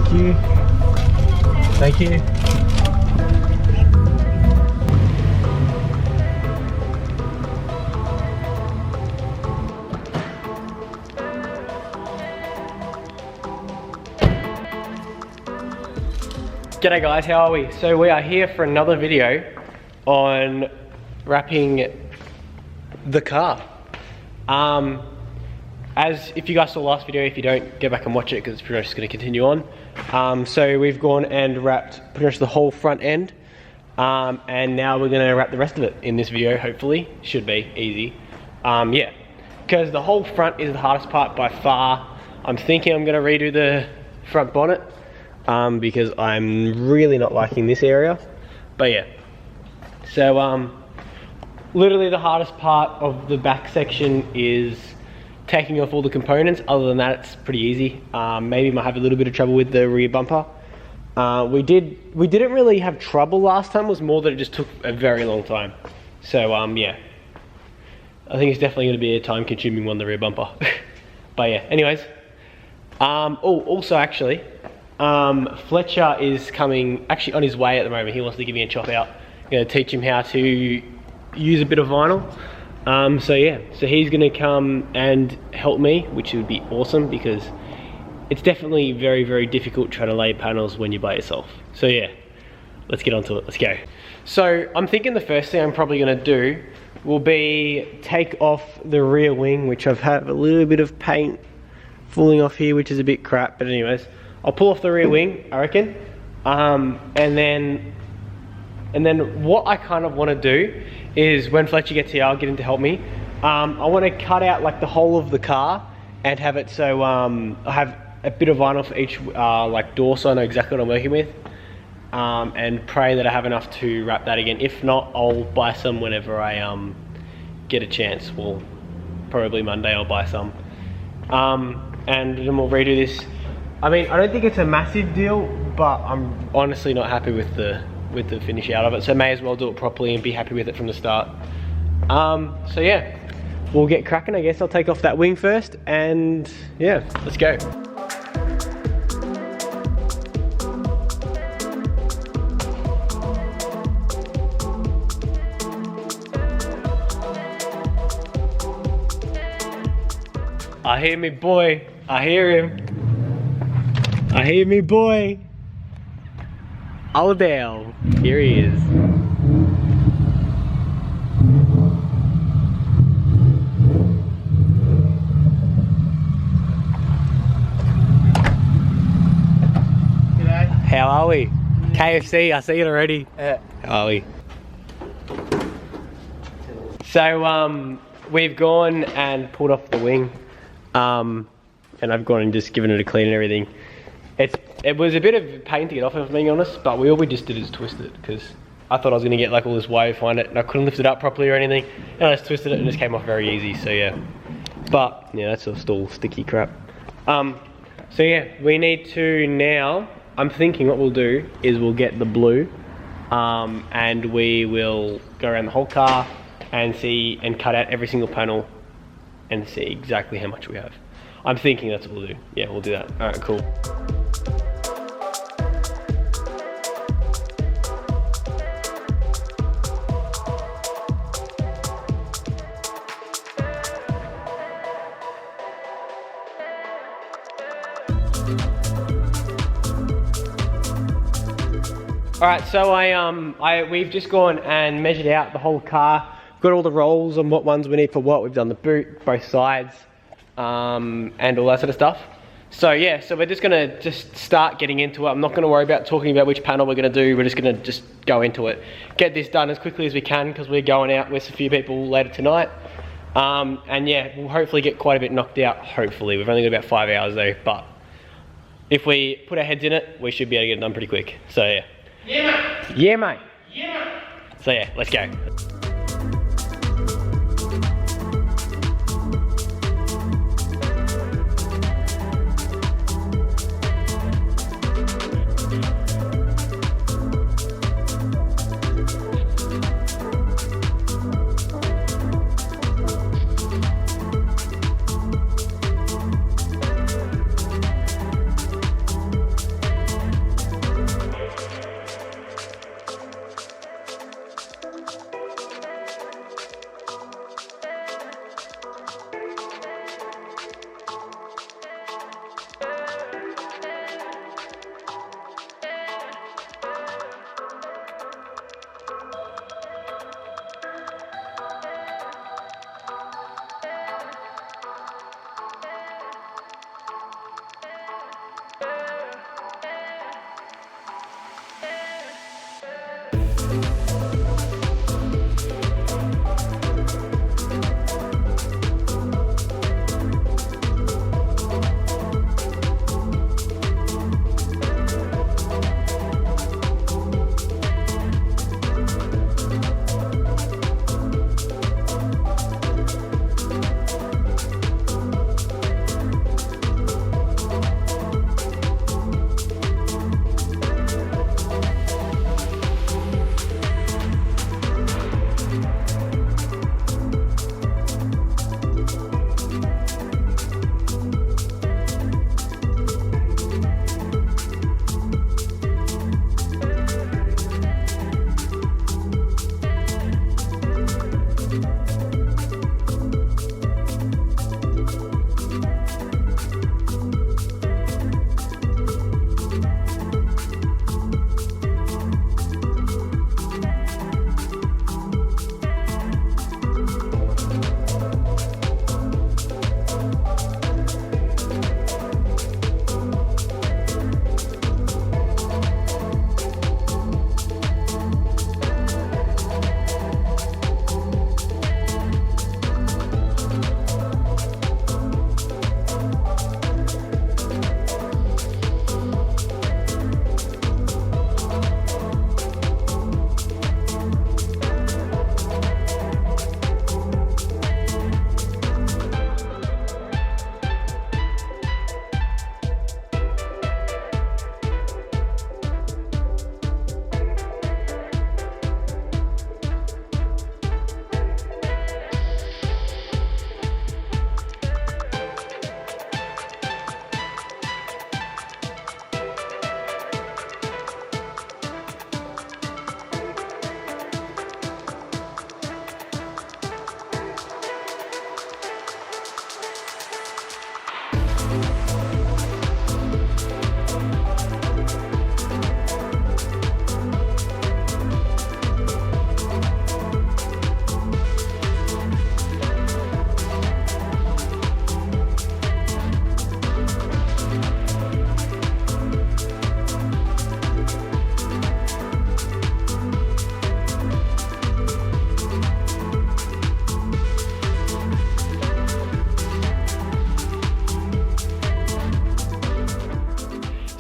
Thank you. Thank you. G'day guys, how are we? So we are here for another video on wrapping the car. As if you guys saw the last video, if you don't, go back and watch it because it's pretty much just going to continue on. So we've gone and wrapped pretty much the whole front end, and now we're going to wrap the rest of it in this video. Hopefully, should be easy. Yeah, because the whole front is the hardest part by far. I'm thinking I'm going to redo the front bonnet. Because I'm really not liking this area, but yeah. So literally the hardest part of the back section is taking off all the components. Other than that, it's pretty easy. Maybe might have a little bit of trouble with the rear bumper. We didn't really have trouble last time. It was more that it just took a very long time. So yeah, I think it's definitely going to be a time-consuming one, the rear bumper. But yeah, anyways. Oh, also actually. Fletcher is coming, actually on his way at the moment. He wants to give me a chop out. I'm going to teach him how to use a bit of vinyl. So yeah, so he's going to come and help me, which would be awesome because it's definitely very, very difficult trying to lay panels when you're by yourself. So yeah, let's get onto it. Let's go. So I'm thinking the first thing I'm probably going to do will be take off the rear wing, which I've had a little bit of paint falling off here, which is a bit crap, but anyways. I'll pull off the rear wing, I reckon, and then what I kind of want to do is when Fletcher gets here, I'll get him to help me. I want to cut out like the whole of the car and have it so I have a bit of vinyl for each like door, so I know exactly what I'm working with, and pray that I have enough to wrap that again. If not, I'll buy some whenever I get a chance. Well, probably Monday I'll buy some, and then we'll redo this. I mean, I don't think it's a massive deal, but I'm honestly not happy with the finish out of it, so may as well do it properly and be happy with it from the start. So yeah, we'll get cracking. I guess I'll take off that wing first, and yeah, let's go. I hear me boy, I hear him. I hear me boy. Odell, here he is. G'day. How are we? KFC, I see it already. How are we? So we've gone and pulled off the wing, and I've gone and just given it a clean and everything. It was a bit of a pain to get off, if I'm being honest, but all we just did is twist it, because I thought I was going to get like all this wire behind it, and I couldn't lift it up properly or anything, and I just twisted it and it just came off very easy, so yeah. But yeah, that's just all sticky crap. So yeah, we need to now, I'm thinking what we'll do is we'll get the blue, and we will go around the whole car and see and cut out every single panel and see exactly how much we have. I'm thinking that's what we'll do. Yeah, we'll do that. Alright, cool. Alright, so we've just gone and measured out the whole car. Got all the rolls on what ones we need for what. We've done the boot, both sides, and all that sort of stuff. So yeah, so we're just gonna start getting into it. I'm not gonna worry about talking about which panel we're gonna do. We're just gonna go into it. Get this done as quickly as we can because we're going out with a few people later tonight. And yeah, we'll hopefully get quite a bit knocked out, hopefully. We've only got about 5 hours though, but if we put our heads in it, we should be able to get it done pretty quick. So yeah. Yeah, mate. Yeah, mate. Yeah, mate. So yeah, let's go.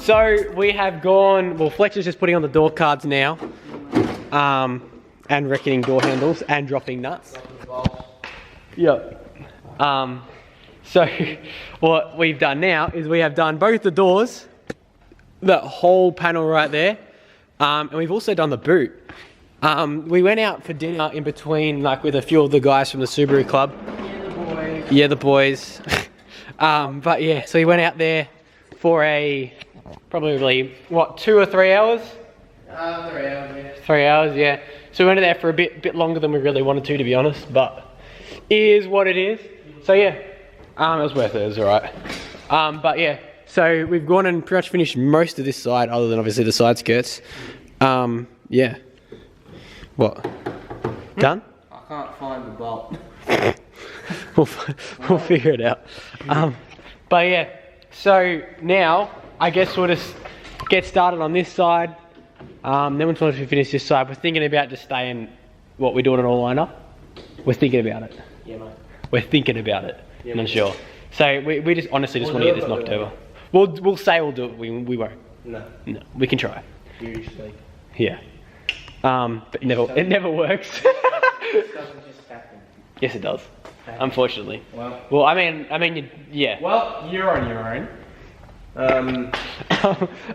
So we have gone, well, Fletcher's just putting on the door cards now. And reckoning door handles and dropping nuts. Yep. So what we've done now is we have done both the doors, that whole panel right there, and we've also done the boot. We went out for dinner in between, like with a few of the guys from the Subaru Club. Yeah, the boys. But yeah, so we went out there for probably, what, 2 or 3 hours? 3 hours, yeah. 3 hours, yeah. So we went there for a bit longer than we really wanted to be honest, but it is what it is. So yeah, it was worth it, it was alright. But yeah, so we've gone and pretty much finished most of this side, other than obviously the side skirts. Yeah. What? Done? I can't find the bolt. we'll figure it out. But yeah, so now I guess we'll just get started on this side. Then once we finish this side, we're thinking about just staying, what, we're doing an all-liner? We're thinking about it. Yeah, mate. We're thinking about it. Yeah, Not sure. So we just honestly just want to get this knocked over. We'll say we'll do it, we won't. No. No, we can try. Usually. Yeah. But it never works. It doesn't just happen. Yes, it does. Unfortunately. Well, I mean, yeah. well, you're on your own.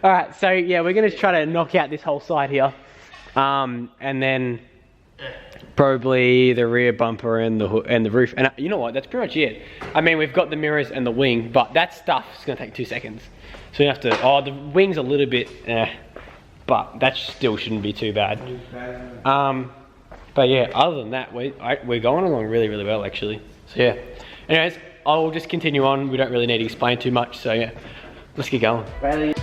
Alright, so yeah, we're gonna try to knock out this whole side here. And then probably the rear bumper and the roof. And you know what, that's pretty much it. I mean, we've got the mirrors and the wing, but that stuff is gonna take 2 seconds. So you have to, the wing's a little bit, but that still shouldn't be too bad. But yeah, other than that, we're going along really, really well actually. So yeah. Anyways, I'll just continue on. We don't really need to explain too much, so yeah. Let's get going. Really?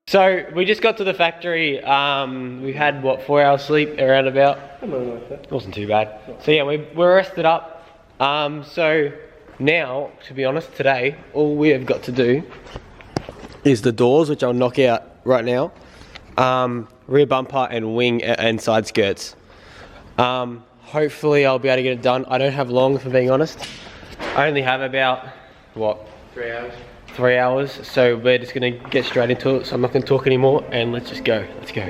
So we just got to the factory. We had what, 4 hours sleep around about. It wasn't too bad. So yeah, we're rested up. So now, to be honest, today all we have got to do is the doors, which I'll knock out right now. Rear bumper and wing and side skirts. Hopefully I'll be able to get it done. I don't have long, for being honest. I only have about what, 3 hours. 3 hours, so we're just gonna get straight into it. So I'm not gonna talk anymore, and let's just go. Let's go.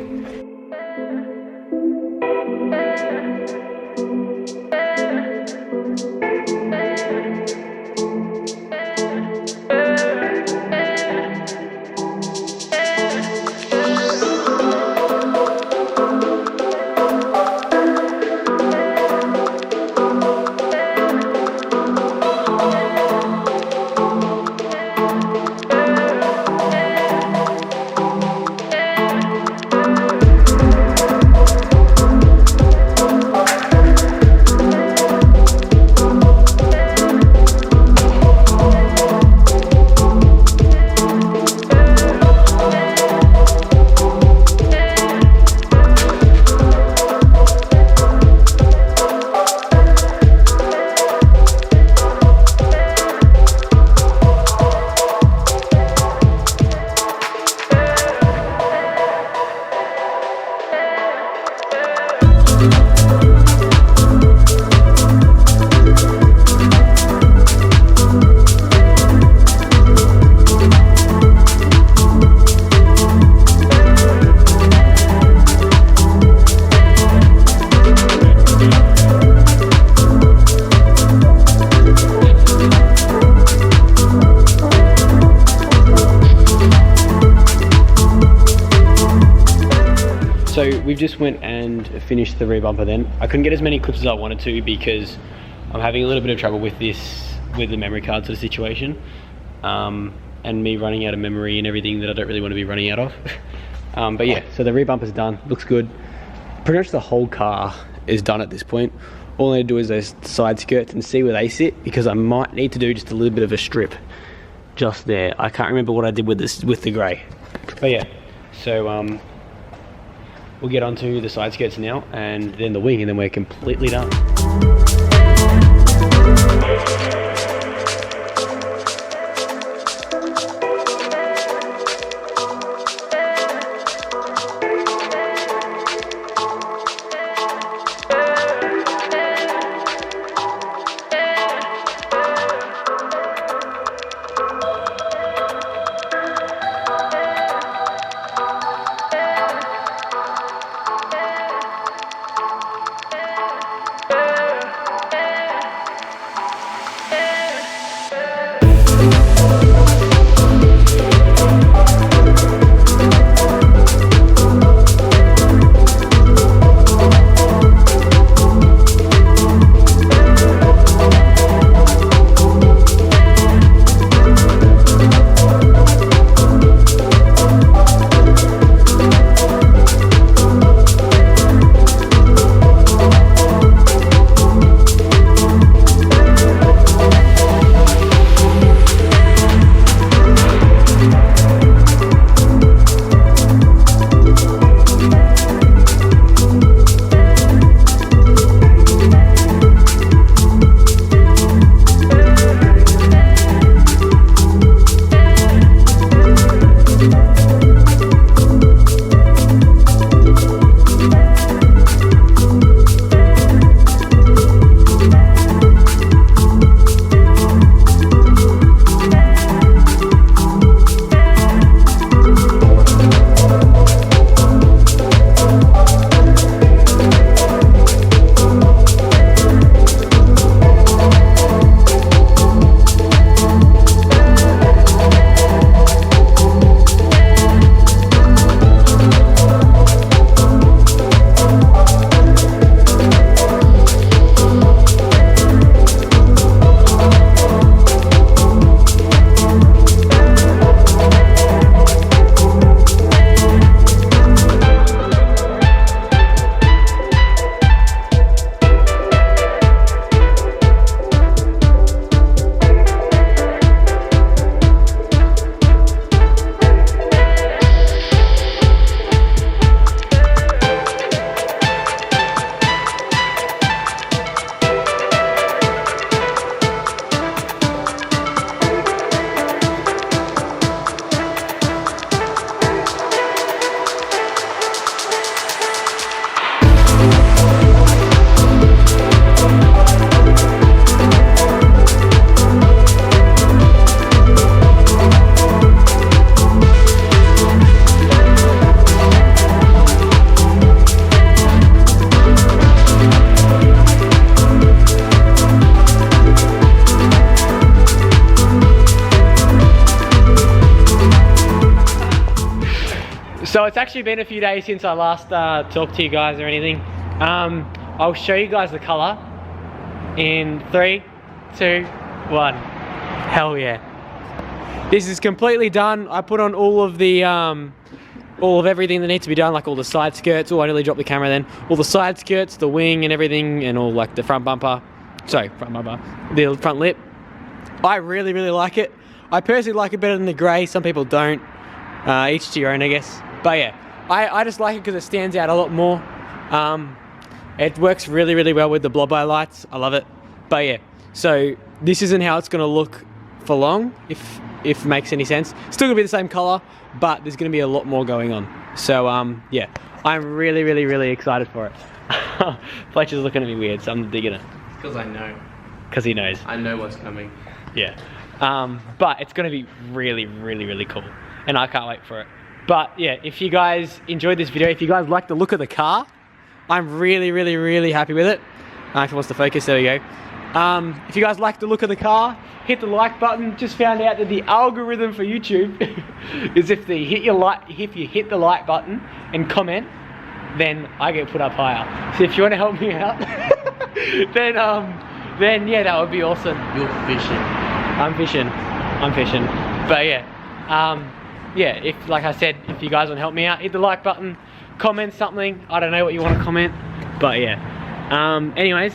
So we've just went and finished the rear bumper then. I couldn't get as many clips as I wanted to because I'm having a little bit of trouble with this, with the memory card sort of situation. And me running out of memory and everything that I don't really want to be running out of. But yeah, so the rear bumper's done, looks good. Pretty much the whole car is done at this point. All I need to do is those side skirts and see where they sit, because I might need to do just a little bit of a strip just there. I can't remember what I did with this, with the grey. But yeah, so we'll get onto the side skirts now and then the wing, and then we're completely done. So it's actually been a few days since I last talked to you guys or anything. I'll show you guys the color in 3, 2, 1. Hell yeah. This is completely done. I put on all of the all of everything that needs to be done, like all the side skirts. Oh, I nearly dropped the camera then. All the side skirts, the wing and everything, and all like the front bumper. Sorry, front bumper. The front lip. I really, really like it. I personally like it better than the grey. Some people don't. Each to your own, I guess. But yeah, I just like it because it stands out a lot more. It works really, really well with the blob eye lights. I love it. But yeah, so this isn't how it's going to look for long, if it makes any sense. Still going to be the same colour, but there's going to be a lot more going on. So yeah, I'm really excited for it. Fletcher's looking at me weird, so I'm digging it. Because I know. Because he knows. I know what's coming. Yeah. But it's going to be really cool. And I can't wait for it. But yeah, if you guys enjoyed this video, if you guys like the look of the car, I'm really happy with it. If it wants to focus, there we go. If you guys like the look of the car, hit the like button. Just found out that the algorithm for YouTube is if you hit the like button and comment, then I get put up higher. So if you want to help me out, then yeah, that would be awesome. You're fishing. I'm fishing. But yeah, yeah, if, like I said, if you guys want to help me out, hit the like button, comment something. I don't know what you want to comment, but yeah. Anyways,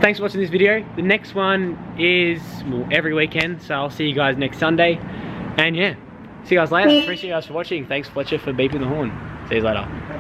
thanks for watching this video. The next one is, well, every weekend, so I'll see you guys next Sunday. And yeah, see you guys later. Appreciate you guys for watching. Thanks, Fletcher, for beeping the horn. See you later.